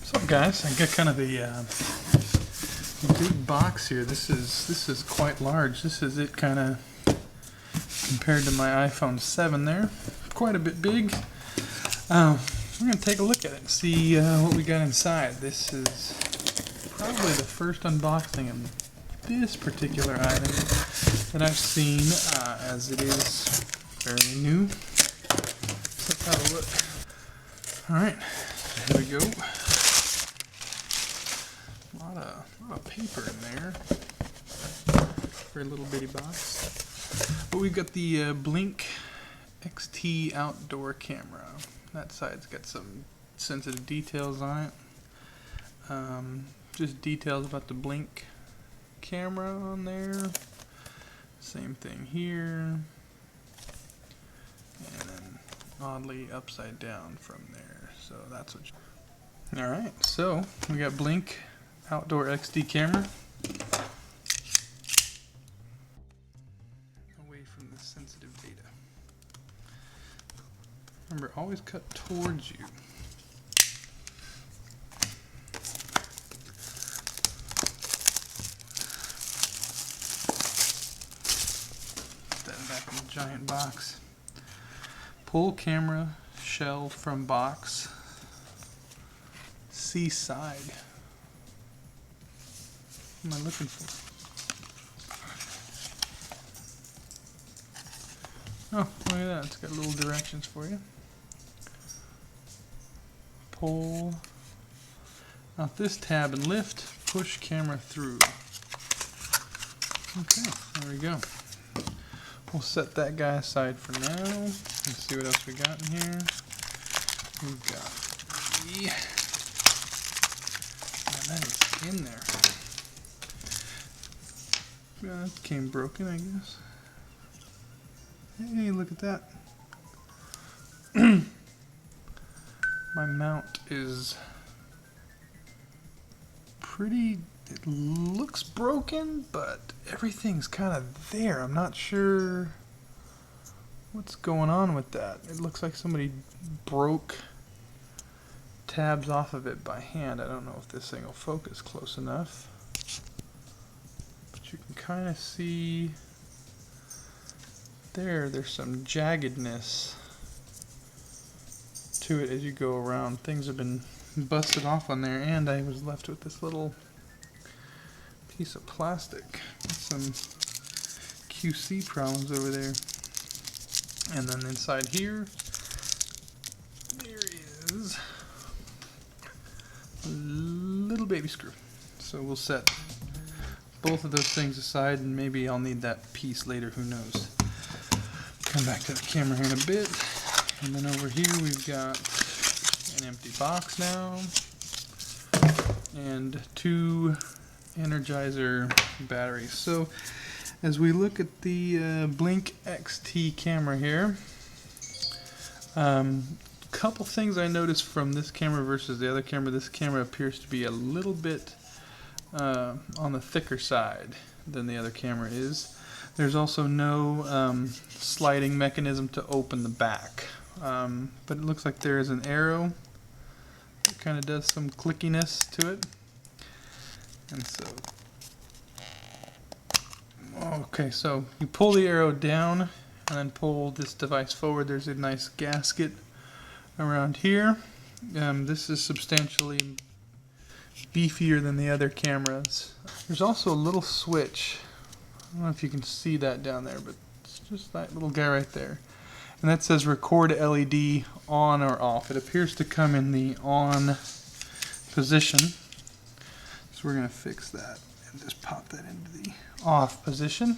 So guys, I got kind of the big box here. This is quite large. This is it kind of compared to my iPhone 7 there. Quite a bit big. We're going to take a look at it and see what we got inside. This is probably the first unboxing of this particular item that I've seen, as it is fairly new. Let's have a look. Alright, here we go. A lot of paper in there. Very little bitty box. But we've got the Blink XT outdoor camera. That side's got some sensitive details on it. Just details about the Blink camera on there. Same thing here. And then oddly upside down from there. So that's what you... Alright, so we got Blink outdoor XT camera. Away from the sensitive data. Remember, always cut towards you. Put that back in the giant box. Pull camera shell from box. Seaside. What am I looking for? Oh, look at that. It's got little directions for you. Pull out this tab and lift. Push camera through. Okay, there we go. We'll set that guy aside for now. Let's see what else we got in here. We've got the... that is in there. That came broken, I guess. Hey, look at that. My mount is pretty... It looks broken, but everything's kind of there. I'm not sure what's going on with that. It looks like somebody broke tabs off of it by hand. I don't know if this thing will focus close enough. But you can kind of see there's some jaggedness to it as you go around. Things have been busted off on there, and I was left with this little piece of plastic with some QC problems over there. And then inside here, there is a little baby screw. So we'll set both of those things aside, and maybe I'll need that piece later, who knows. Come back to the camera here in a bit. And then over here we've got an empty box now. And 2 Energizer batteries. So as we look at the Blink XT camera here, couple things I noticed from this camera versus the other camera. This camera appears to be a little bit on the thicker side than the other camera is. There's also no sliding mechanism to open the back, but it looks like there is an arrow that kind of does some clickiness to it. And so, okay, so you pull the arrow down and then pull this device forward. There's a nice gasket around here. This is substantially beefier than the other cameras. There's also a little switch. I don't know if you can see that down there, but it's just that little guy right there. And that says record LED on or off. It appears to come in the on position. So we're going to fix that and just pop that into the off position.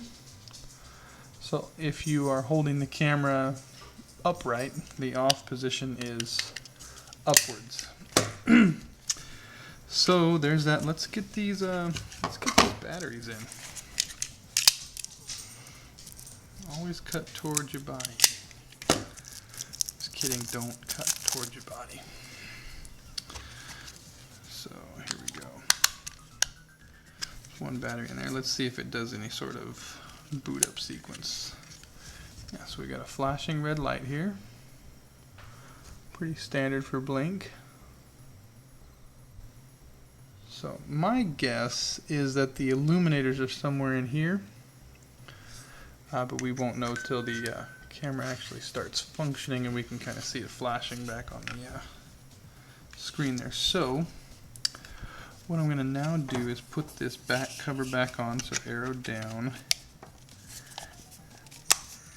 So if you are holding the camera upright, the off position is upwards. So there's that. Let's get these batteries in. Always cut towards your body. Just kidding, don't cut towards your body. So here we go. There's one battery in there. Let's see if it does any sort of boot up sequence. Yeah, so we got a flashing red light here. Pretty standard for Blink. So my guess is that the illuminators are somewhere in here, but we won't know till the camera actually starts functioning and we can kind of see it flashing back on the screen there. So what I'm going to now do is put this back cover back on, so arrow down,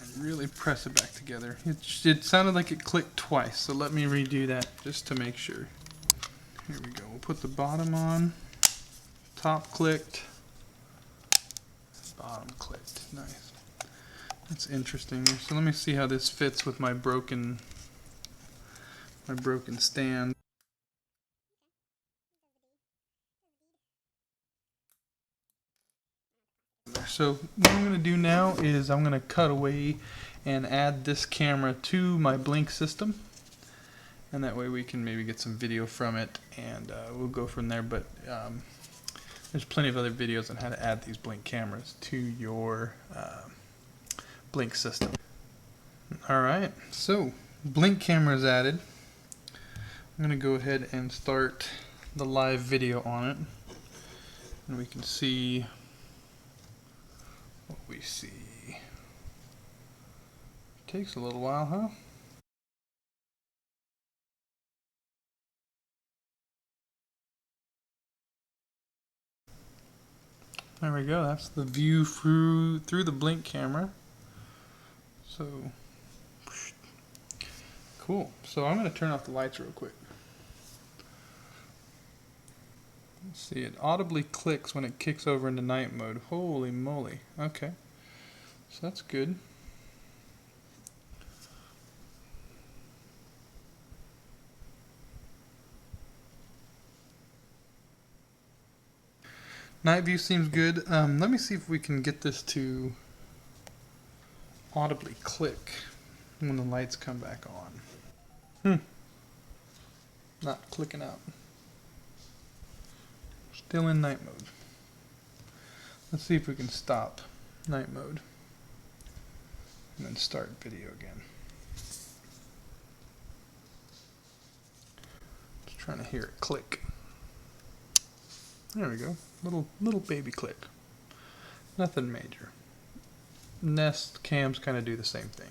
and really press it back together. It sounded like it clicked twice, so let me redo that just to make sure. Here we go. We'll put the bottom on, top clicked, bottom clicked. Nice. That's interesting. So let me see how this fits with my broken stand. So what I'm going to do now is I'm going to cut away and add this camera to my Blink system, and that way we can maybe get some video from it, and we'll go from there. But there's plenty of other videos on how to add these Blink cameras to your Blink system. Alright, so Blink camera is added. I'm going to go ahead and start the live video on it, and we can see what we see. Takes a little while, huh? There we go. That's the view through the Blink camera. So cool. So I'm going to turn off the lights real quick. Let's see, it audibly clicks when it kicks over into night mode. Holy moly. Okay. So that's good. Night view seems good. Let me see if we can get this to audibly click when the lights come back on. Not clicking out. Still in night mode. Let's see if we can stop night mode and then start video again. Just trying to hear it click. There we go. Little baby click. Nothing major. Nest cams kind of do the same thing.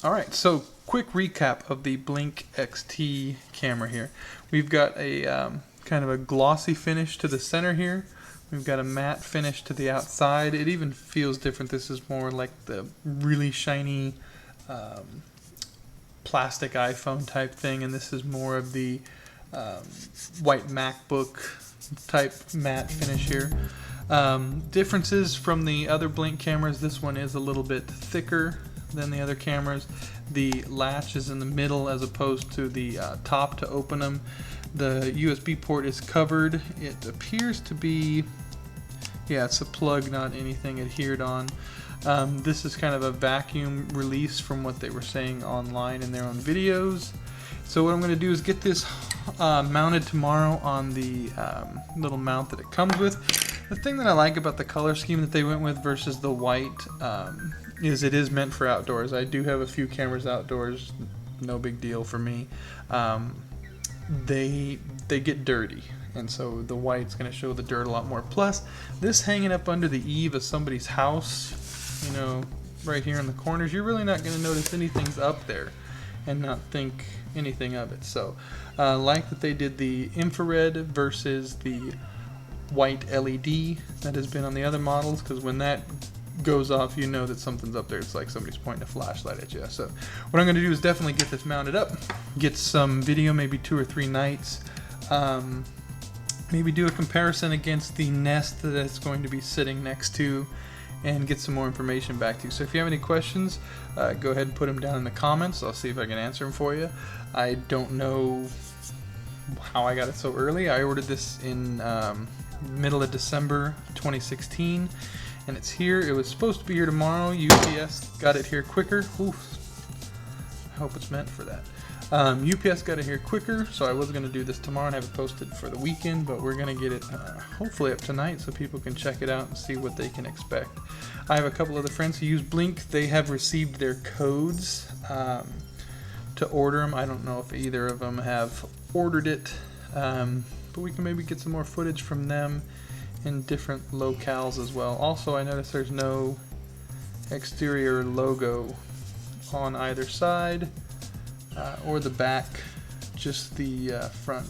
Alright, so quick recap of the Blink XT camera here. We've got a kind of a glossy finish to the center here. We've got a matte finish to the outside. It even feels different. This is more like the really shiny plastic iPhone type thing, and this is more of the white MacBook type matte finish here. Differences from the other Blink cameras: this one is a little bit thicker than the other cameras. The latch is in the middle as opposed to the top to open them. The USB port is covered. It appears to be, yeah, it's a plug, not anything adhered on. This is kind of a vacuum release from what they were saying online in their own videos. So what I'm going to do is get this mounted tomorrow on the little mount that it comes with. The thing that I like about the color scheme that they went with versus the white is it is meant for outdoors. I do have a few cameras outdoors, no big deal for me. They get dirty, and so the white's going to show the dirt a lot more. Plus, this hanging up under the eave of somebody's house, you know, right here in the corners, you're really not going to notice anything's up there and not think anything of it. So like that they did the infrared versus the white LED that has been on the other models, because when that goes off, you know that something's up there. It's like somebody's pointing a flashlight at you. So what I'm going to do is definitely get this mounted up, get some video, maybe 2 or 3 nights, maybe do a comparison against the Nest that it's going to be sitting next to, and get some more information back to you. So if you have any questions, go ahead and put them down in the comments. I'll see if I can answer them for you. I don't know how I got it so early. I ordered this in middle of December 2016, and it's here. It was supposed to be here tomorrow. UPS got it here quicker. Oof. I hope it's meant for that. UPS got it here quicker, so I was going to do this tomorrow and have it posted for the weekend, but we're going to get it hopefully up tonight so people can check it out and see what they can expect. I have a couple other friends who use Blink. They have received their codes to order them. I don't know if either of them have ordered it, but we can maybe get some more footage from them in different locales as well. Also, I noticed there's no exterior logo on either side or the back, just the front.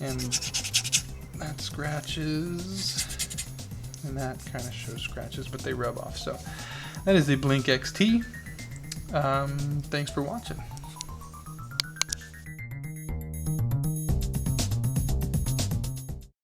And that scratches, and that kind of shows scratches, but they rub off. So that is the Blink XT. Thanks for watching.